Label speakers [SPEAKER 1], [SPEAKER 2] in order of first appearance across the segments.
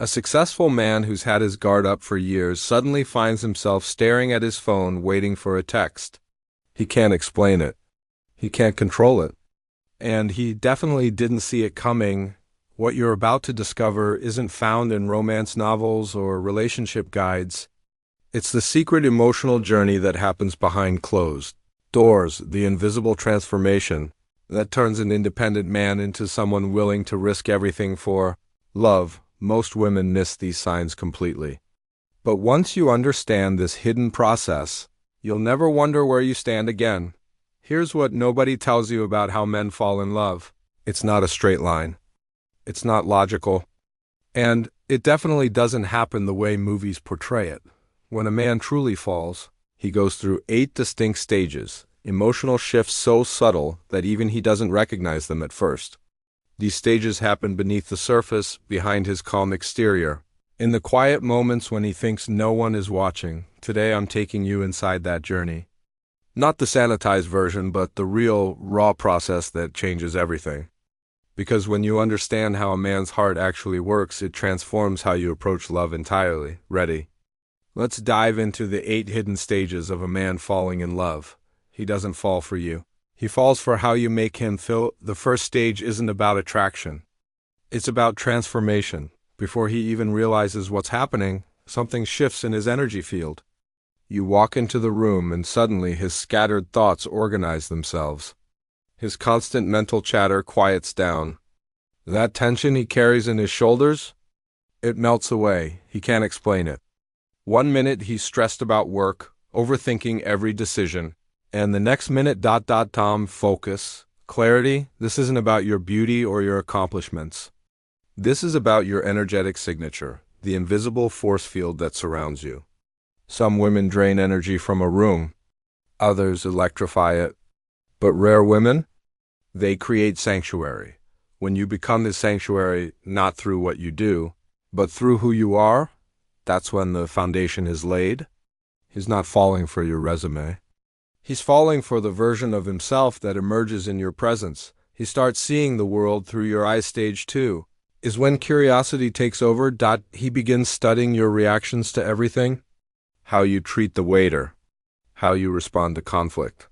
[SPEAKER 1] A successful man who's had his guard up for years suddenly finds himself staring at his phone waiting for a text. He can't explain it. He can't control it. And he definitely didn't see it coming. What you're about to discover isn't found in romance novels or relationship guides. It's the secret emotional journey that happens behind closed doors, the invisible transformation that turns an independent man into someone willing to risk everything for love. Most women miss these signs completely. But once you understand this hidden process, you'll never wonder where you stand again. Here's what nobody tells you about how men fall in love. It's not a straight line. It's not logical. And it definitely doesn't happen the way movies portray it. When a man truly falls, he goes through 8 distinct stages, emotional shifts so subtle that even he doesn't recognize them at first. These stages happen beneath the surface, behind his calm exterior. In the quiet moments when he thinks no one is watching, today I'm taking you inside that journey. Not the sanitized version, but the real, raw process that changes everything. Because when you understand how a man's heart actually works, it transforms how you approach love entirely. Ready? Let's dive into the 8 hidden stages of a man falling in love. He doesn't fall for you. He falls for how you make him feel. The first stage isn't about attraction. It's about transformation. Before he even realizes what's happening, something shifts in his energy field. You walk into the room and suddenly his scattered thoughts organize themselves. His constant mental chatter quiets down. That tension he carries in his shoulders, it melts away. He can't explain it. One minute he's stressed about work, overthinking every decision, and the next minute focus, clarity. This isn't about your beauty or your accomplishments. This is about your energetic signature, the invisible force field that surrounds you. Some women drain energy from a room, others electrify it. But rare women, they create sanctuary. When you become this sanctuary, not through what you do, but through who you are, that's when the foundation is laid. He's not falling for your resume. He's falling for the version of himself that emerges in your presence. He starts seeing the world through your eyes. Stage 2 is when curiosity takes over. He begins studying your reactions to everything. How you treat the waiter. How you respond to conflict.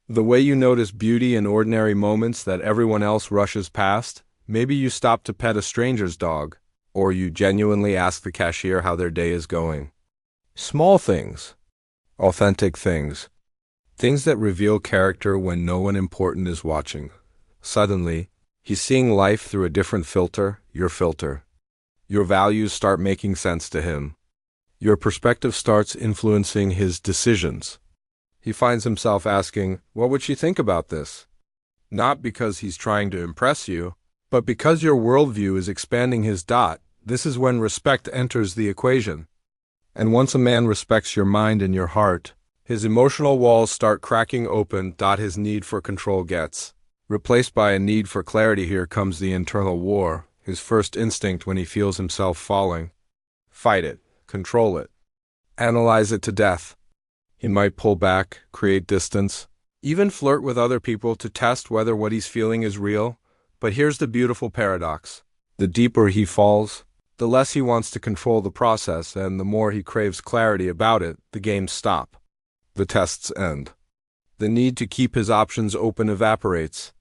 [SPEAKER 1] The way you notice beauty in ordinary moments that everyone else rushes past. Maybe you stop to pet a stranger's dog, or you genuinely ask the cashier how their day is going. Small things. Authentic things. Things that reveal character when no one important is watching. Suddenly, he's seeing life through a different filter, your filter. Your values start making sense to him. Your perspective starts influencing his decisions. He finds himself asking, what would she think about this? Not because he's trying to impress you, but because your worldview is expanding his. This is when respect enters the equation. And once a man respects your mind and your heart, his emotional walls start cracking open. His need for control gets replaced by a need for clarity. Here comes the internal war, his first instinct when he feels himself falling. Fight it, control it, analyze it to death. He might pull back, create distance, even flirt with other people to test whether what he's feeling is real. But here's the beautiful paradox. The deeper he falls, the less he wants to control the process, and the more he craves clarity about it. The games stop. The tests end. The need to keep his options open evaporates.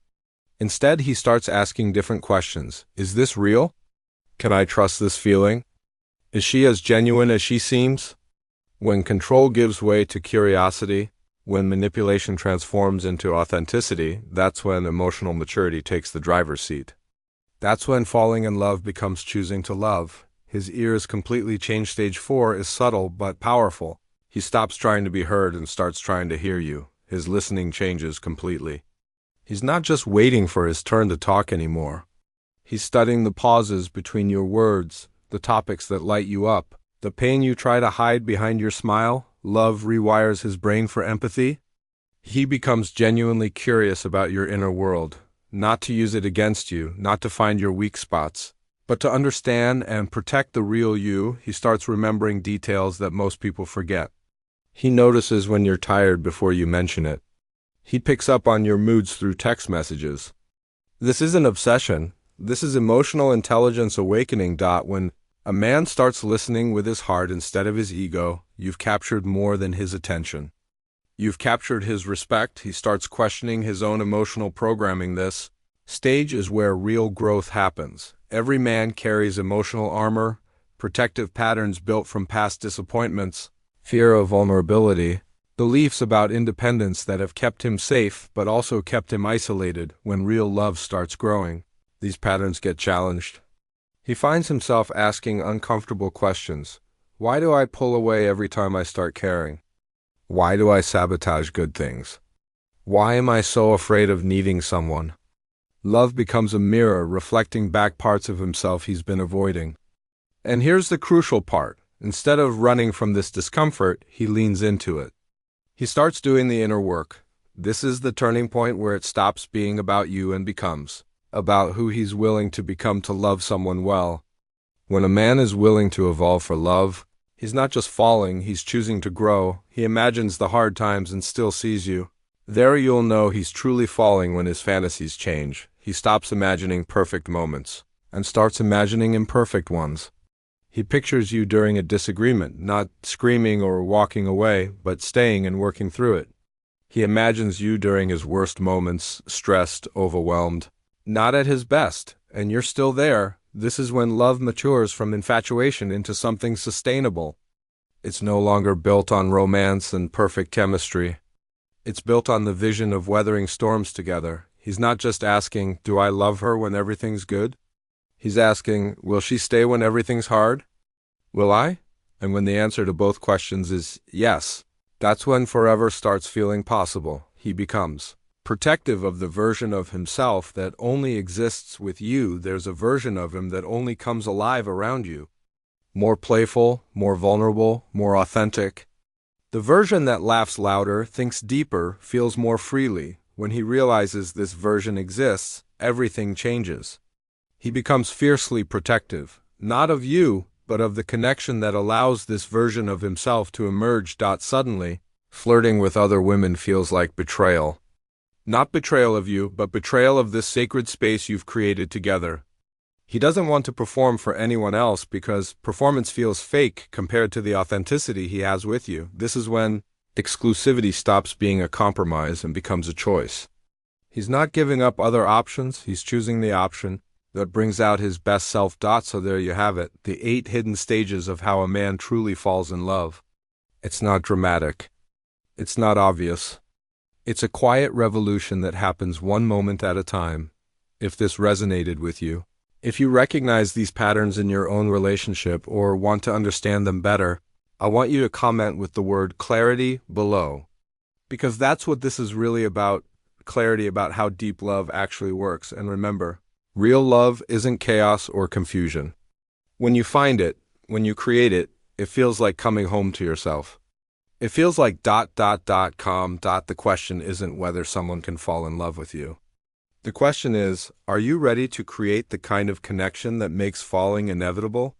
[SPEAKER 1] Instead, he starts asking different questions. Is this real? Can I trust this feeling? Is she as genuine as she seems? When control gives way to curiosity, when manipulation transforms into authenticity, that's when emotional maturity takes the driver's seat. That's when falling in love becomes choosing to love. His ears completely change. Stage 4 is subtle but powerful. He stops trying to be heard and starts trying to hear you. His listening changes completely. He's not just waiting for his turn to talk anymore. He's studying the pauses between your words, the topics that light you up, the pain you try to hide behind your smile. Love rewires his brain for empathy. He becomes genuinely curious about your inner world, not to use it against you, not to find your weak spots, but to understand and protect the real you. He starts remembering details that most people forget. He notices when you're tired before you mention it. He picks up on your moods through text messages. This isn't obsession. This is emotional intelligence awakening. When A man starts listening with his heart instead of his ego. You've captured more than his attention. You've captured his respect. He starts questioning his own emotional programming. This stage is where real growth happens. Every man carries emotional armor, protective patterns built from past disappointments, fear of vulnerability, beliefs about independence that have kept him safe but also kept him isolated. When real love starts growing, these patterns get challenged. He finds himself asking uncomfortable questions. Why do I pull away every time I start caring? Why do I sabotage good things? Why am I so afraid of needing someone? Love becomes a mirror reflecting back parts of himself he's been avoiding. And here's the crucial part. Instead of running from this discomfort, he leans into it. He starts doing the inner work. This is the turning point where it stops being about you and becomes about who he's willing to become to love someone well. When a man is willing to evolve for love, he's not just falling, he's choosing to grow. He imagines the hard times and still sees you. There you'll know he's truly falling when his fantasies change. He stops imagining perfect moments and starts imagining imperfect ones. He pictures you during a disagreement, not screaming or walking away, but staying and working through it. He imagines you during his worst moments, stressed, overwhelmed, not at his best, and you're still there. This is when love matures from infatuation into something sustainable. It's no longer built on romance and perfect chemistry. It's built on the vision of weathering storms together. He's not just asking, do I love her when everything's good? He's asking, will she stay when everything's hard? Will I? And when the answer to both questions is yes, that's when forever starts feeling possible. He becomes protective of the version of himself that only exists with you. There's a version of him that only comes alive around you. More playful, more vulnerable, more authentic. The version that laughs louder, thinks deeper, feels more freely. When he realizes this version exists, everything changes. He becomes fiercely protective, not of you, but of the connection that allows this version of himself to emerge. Suddenly, flirting with other women feels like betrayal. Not betrayal of you, but betrayal of this sacred space you've created together. He doesn't want to perform for anyone else because performance feels fake compared to the authenticity he has with you. This is when exclusivity stops being a compromise and becomes a choice. He's not giving up other options, he's choosing the option that brings out his best self. So there you have it, the 8 hidden stages of how a man truly falls in love. It's not dramatic. It's not obvious. It's a quiet revolution that happens one moment at a time. If this resonated with you, if you recognize these patterns in your own relationship or want to understand them better, I want you to comment with the word clarity below. Because that's what this is really about, clarity about how deep love actually works. And remember, real love isn't chaos or confusion. When you find it, when you create it, it feels like coming home to yourself. It feels like ... calm. The question isn't whether someone can fall in love with you. The question is, are you ready to create the kind of connection that makes falling inevitable?